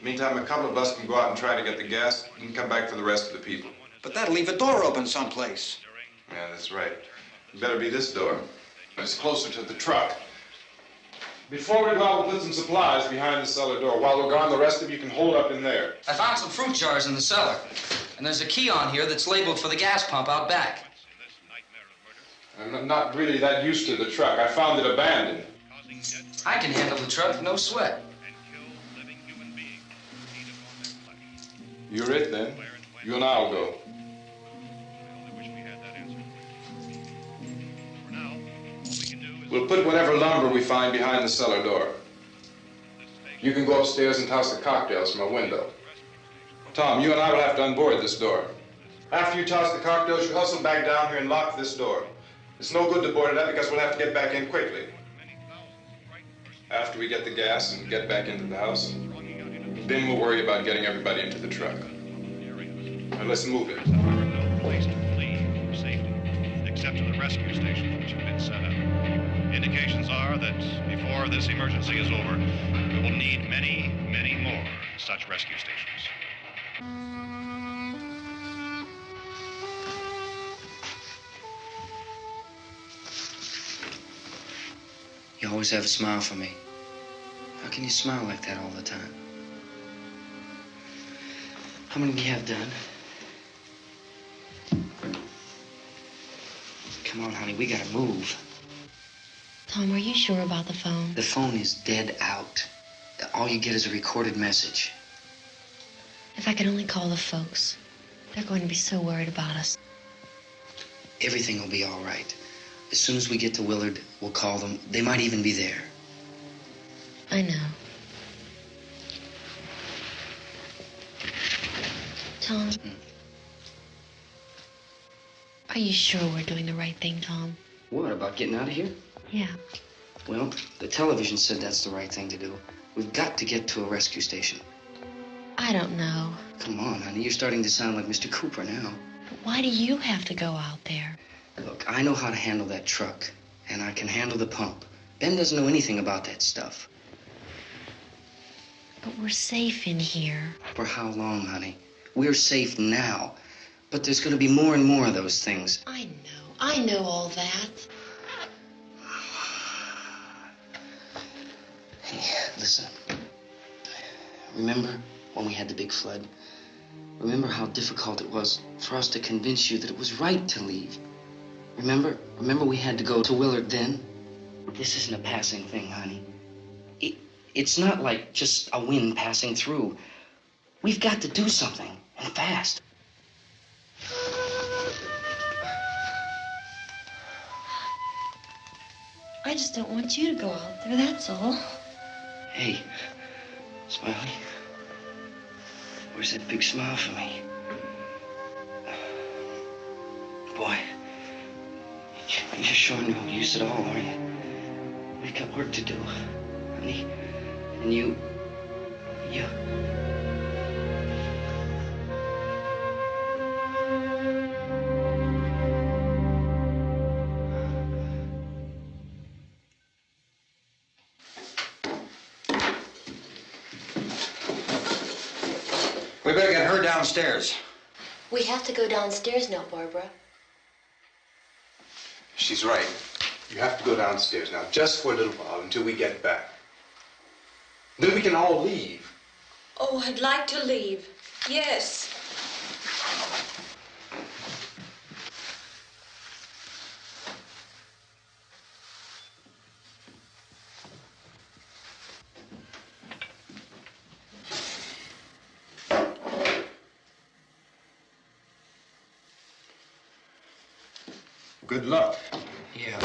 Meantime, a couple of us can go out and try to get the gas and come back for the rest of the people. But that'll leave a door open someplace. Yeah, that's right. It better be this door. It's closer to the truck. Before we go out, we'll put some supplies behind the cellar door. While we're gone, the rest of you can hold up in there. I found some fruit jars in the cellar. And there's a key on here that's labeled for the gas pump out back. I'm not really that used to the truck. I found it abandoned. I can handle the truck, no sweat. You're it, then. You and I'll go. We'll put whatever lumber we find behind the cellar door. You can go upstairs and toss the cocktails from a window. Tom, you and I will have to unboard this door. After you toss the cocktails, you hustle back down here and lock this door. It's no good to board it up because we'll have to get back in quickly. After we get the gas and get back into the house, then we'll worry about getting everybody into the truck. Now let's move it. No place to flee for safety, except to the rescue stations which have been set up. Indications are that before this emergency is over, we will need many, many more such rescue stations. You always have a smile for me. How can you smile like that all the time? How many do you have done? Come on, honey, we gotta move. Tom, are you sure about the phone? The phone is dead out. All you get is a recorded message. If I could only call the folks. They're going to be so worried about us. Everything will be all right. As soon as we get to Willard, we'll call them. They might even be there. I know. Tom, are you sure we're doing the right thing, Tom? What, about getting out of here? Yeah. Well, the television said that's the right thing to do. We've got to get to a rescue station. I don't know. Come on, honey. You're starting to sound like Mr. Cooper now. But why do you have to go out there? Look, I know how to handle that truck, and I can handle the pump. Ben doesn't know anything about that stuff. But we're safe in here. For how long, honey? We're safe now. But there's going to be more and more of those things. I know all that. Hey, listen. Remember when we had the big flood? Remember how difficult it was for us to convince you that it was right to leave? Remember we had to go to Willard then? This isn't a passing thing, honey. It's not like just a wind passing through. We've got to do something, and fast. I just don't want you to go out there, that's all. Hey, Smiley. Where's that big smile for me? Boy, you're sure no use at all, are you? We've got work to do, honey. And you... We better get her downstairs. We have to go downstairs now, Barbara. She's right. You have to go downstairs now, just for a little while, until we get back. Then we can all leave. Oh, I'd like to leave. Yes. Good luck. Yeah.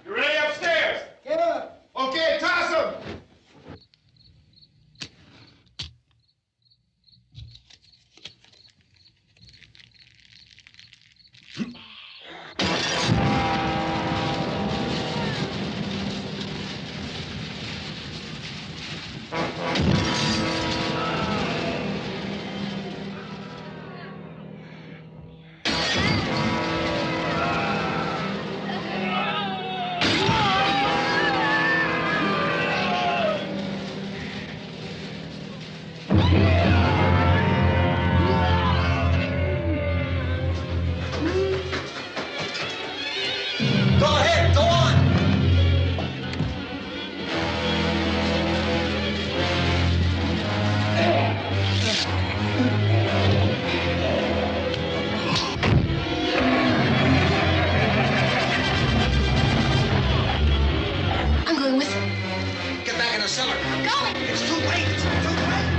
You ready upstairs? Yeah. Okay, toss them. I'm going with him. Get back in the cellar. I'm going. It's too late. It's too late.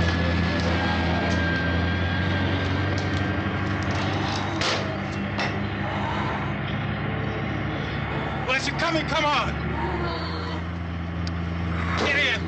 Unless you're coming, come on. Get in.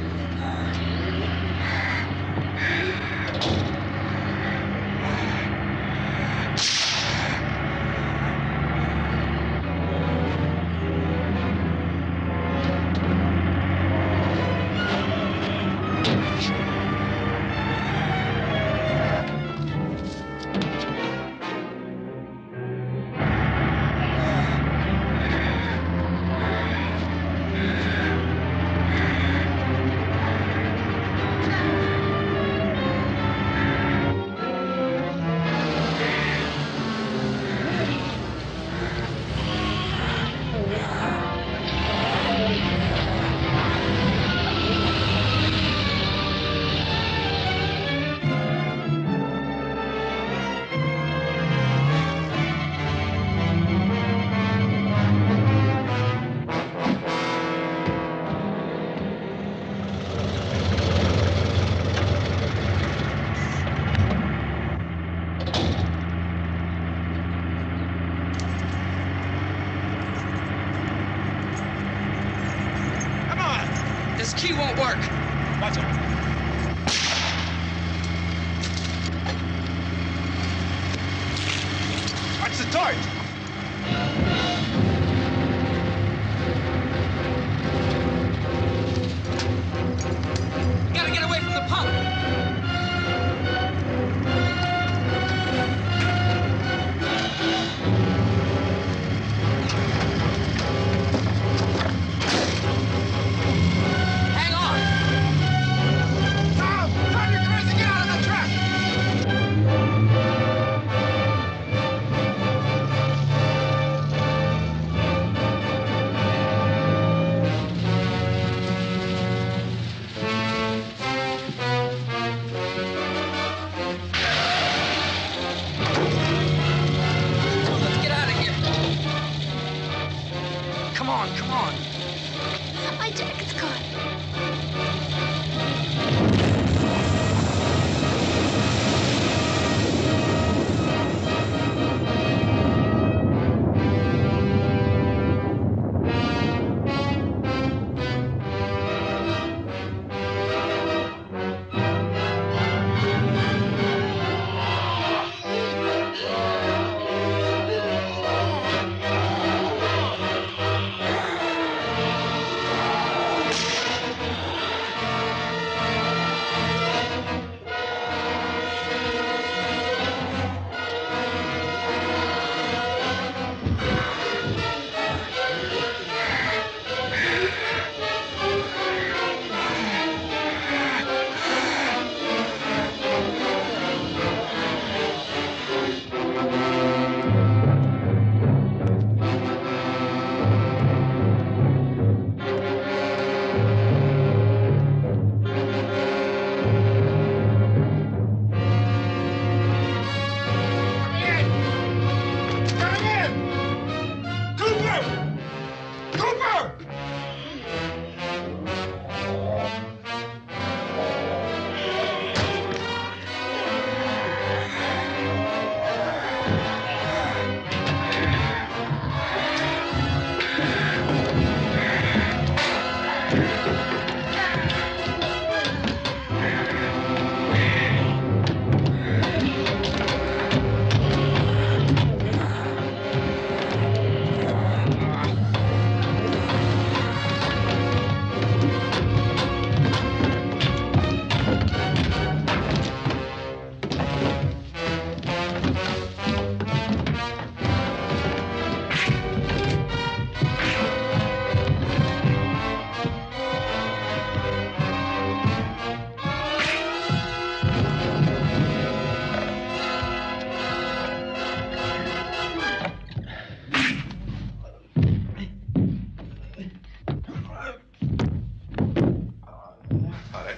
This key won't work. Watch it. Watch the torch. We gotta get away from the pump. Hang on. Tom, drive your cars and get out of the truck. Let's get out of here. Come on, come on. My jacket's caught.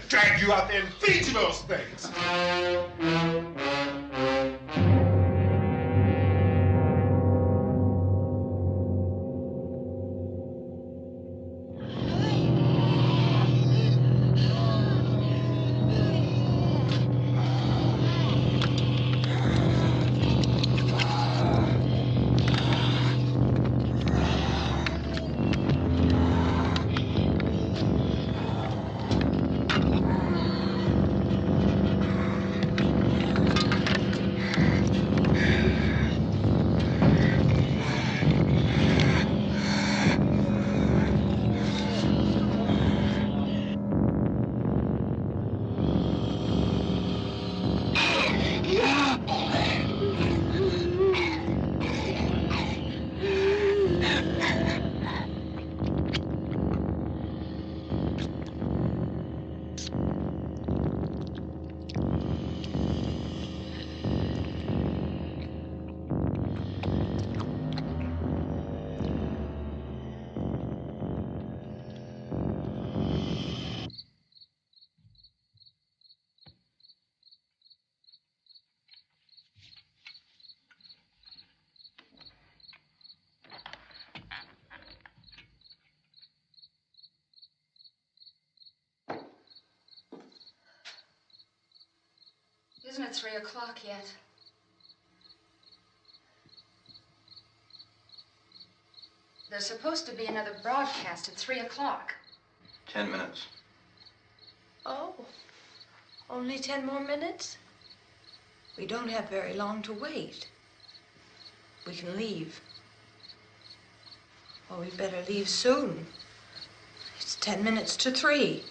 Drag you out there and feed you those things. Isn't it 3 o'clock yet? There's supposed to be another broadcast at 3 o'clock. 10 minutes. Oh, only 10 more minutes? We don't have very long to wait. We can leave. Well, we better leave soon. It's 10 minutes to 3.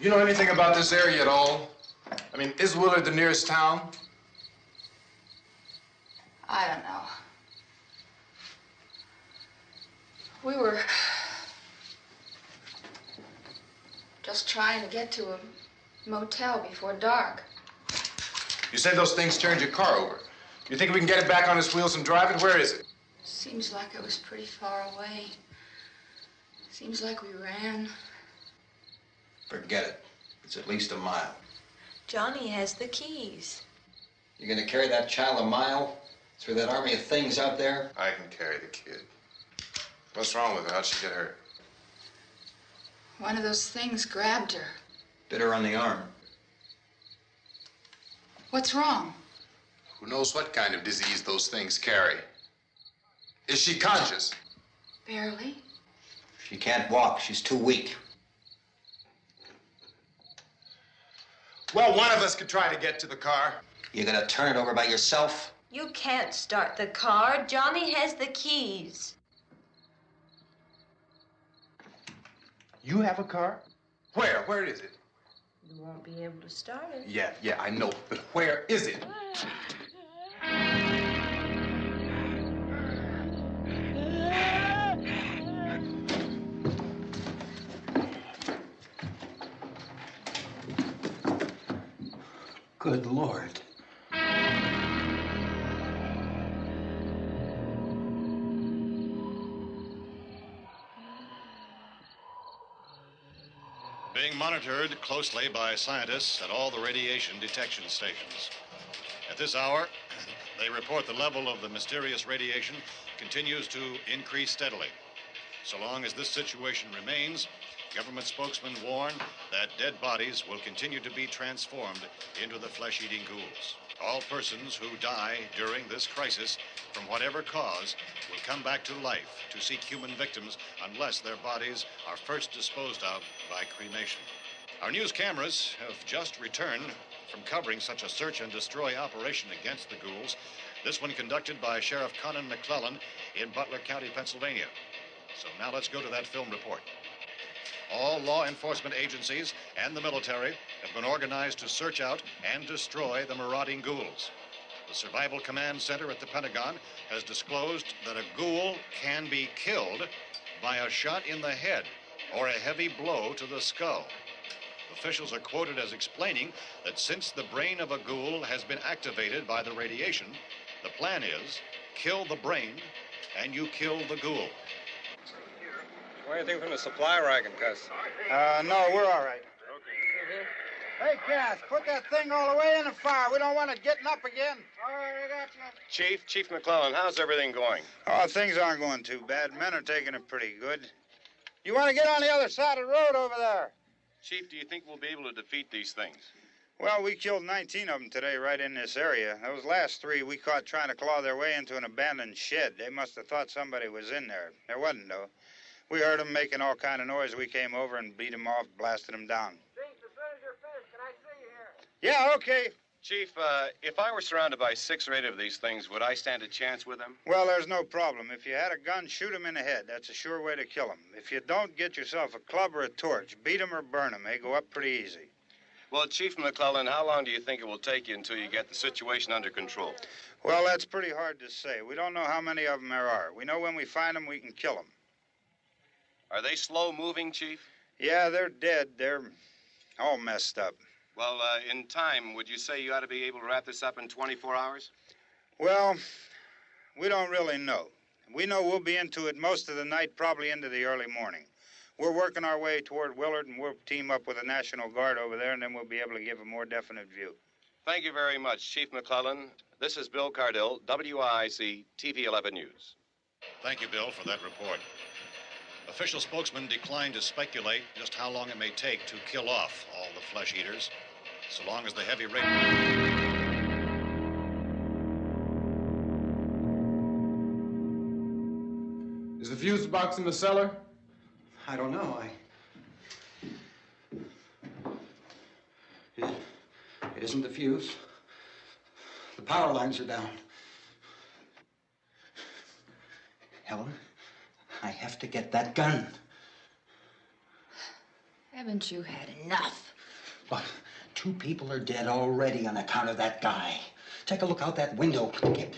You know anything about this area at all? I mean, is Willard the nearest town? I don't know. We were just trying to get to a motel before dark. You said those things turned your car over. You think we can get it back on its wheels and drive it? Where is it? Seems like it was pretty far away. Seems like we ran. Forget it. It's at least a mile. Johnny has the keys. You're gonna carry that child a mile through that army of things out there? I can carry the kid. What's wrong with her? How'd she get hurt? One of those things grabbed her. Bit her on the arm. What's wrong? Who knows what kind of disease those things carry? Is she conscious? Barely. She can't walk. She's too weak. Well, one of us could try to get to the car. You gonna turn it over by yourself? You can't start the car. Johnny has the keys. You have a car? Where? Where is it? You won't be able to start it. Yeah, I know. But where is it? Good Lord. Being monitored closely by scientists at all the radiation detection stations. At this hour, they report the level of the mysterious radiation continues to increase steadily. So long as this situation remains, government spokesmen warn that dead bodies will continue to be transformed into the flesh-eating ghouls. All persons who die during this crisis, from whatever cause, will come back to life to seek human victims unless their bodies are first disposed of by cremation. Our news cameras have just returned from covering such a search and destroy operation against the ghouls, this one conducted by Sheriff Conan McClellan in Butler County, Pennsylvania. So now let's go to that film report. All law enforcement agencies and the military have been organized to search out and destroy the marauding ghouls. The Survival Command Center at the Pentagon has disclosed that a ghoul can be killed by a shot in the head or a heavy blow to the skull. Officials are quoted as explaining that since the brain of a ghoul has been activated by the radiation, the plan is kill the brain and you kill the ghoul. Anything from the supply wagon, Cuz? No, we're all right. Okay. Hey, Cass, put that thing all the way in the fire. We don't want it getting up again. All right, I got you. Chief McClellan, how's everything going? Oh, things aren't going too bad. Men are taking it pretty good. You want to get on the other side of the road over there? Chief, do you think we'll be able to defeat these things? Well, we killed 19 of them today right in this area. Those last 3 we caught trying to claw their way into an abandoned shed. They must have thought somebody was in there. There wasn't, though. We heard them making all kind of noise. We came over and beat them off, blasted them down. Chief, as soon as you're finished, can I see you here? Yeah, okay. Chief, if I were surrounded by 6 or 8 of these things, would I stand a chance with them? Well, there's no problem. If you had a gun, shoot them in the head. That's a sure way to kill them. If you don't, get yourself a club or a torch. Beat them or burn them. They go up pretty easy. Well, Chief McClellan, how long do you think it will take you until you get the situation under control? Well, that's pretty hard to say. We don't know how many of them there are. We know when we find them, we can kill them. Are they slow-moving, Chief? Yeah, they're dead. They're all messed up. Well, in time, would you say you ought to be able to wrap this up in 24 hours? Well, we don't really know. We know we'll be into it most of the night, probably into the early morning. We're working our way toward Willard, and we'll team up with the National Guard over there, and then we'll be able to give a more definite view. Thank you very much, Chief McClellan. This is Bill Cardill, WIC TV 11 News. Thank you, Bill, for that report. Official spokesmen declined to speculate just how long it may take to kill off all the flesh eaters, so long as the heavy rate... Is the fuse box in the cellar? I don't know. It isn't the fuse. The power lines are down. Helen, I have to get that gun. Haven't you had enough? But 2 people are dead already on account of that guy. Take a look out that window. Get...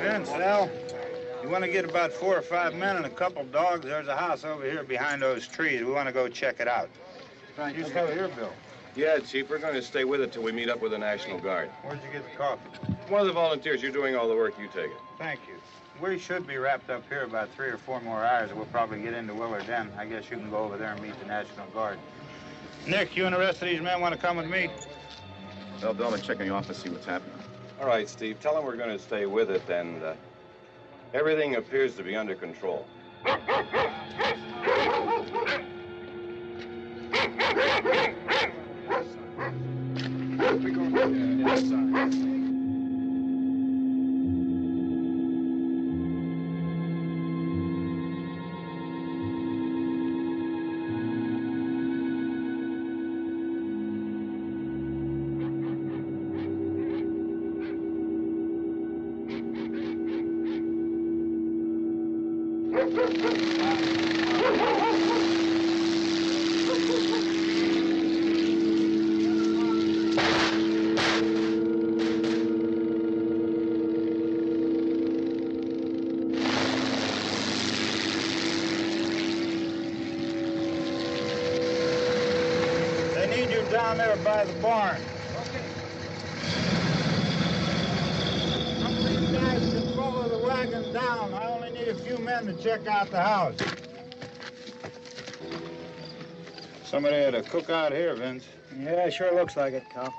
Vince, Al, you want to get about 4 or 5 men and a couple dogs? There's a house over here behind those trees. We want to go check it out. Right. You go here, Bill. Yeah, Chief, we're going to stay with it till we meet up with the National Guard. Where'd you get the coffee? One of the volunteers, you're doing all the work, you take it. Thank you. We should be wrapped up here about 3 or 4 more hours, and we'll probably get into Willard then. I guess you can go over there and meet the National Guard. Nick, you and the rest of these men want to come with me? Well, Bill, I'm check in the office, see what's happening. All right, Steve, tell them we're going to stay with it, and everything appears to be under control. Down there by the barn. Okay. Some of these guys can follow the wagon down. I only need a few men to check out the house. Somebody had a cookout here, Vince. Yeah, sure looks like it, Cal.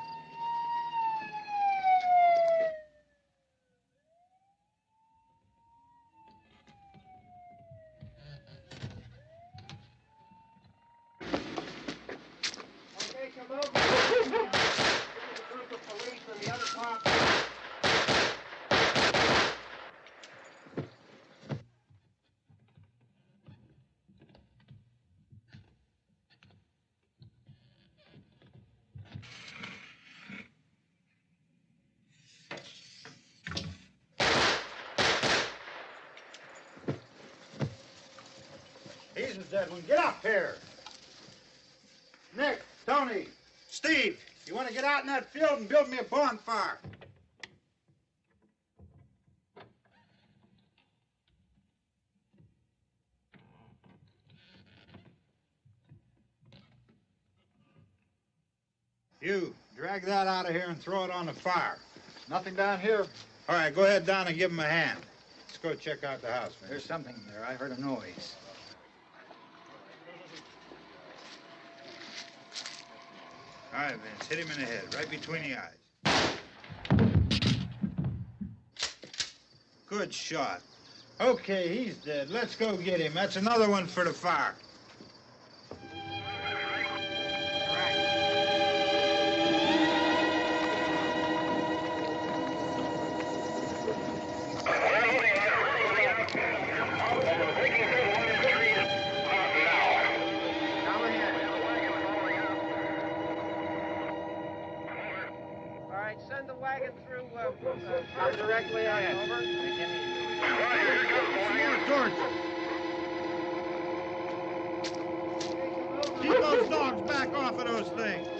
He's the dead one. Get up here. Nick, Tony, Steve, you want to get out in that field and build me a bonfire? You, drag that out of here and throw it on the fire. Nothing down here. All right, go ahead down and give him a hand. Let's go check out the house, man. There's something there. I heard a noise. All right, Vince, hit him in the head, right between the eyes. Good shot. Okay, he's dead. Let's go get him. That's another one for the fire. Send the wagon through directly ahead. Over. Keep those dogs back off of those things.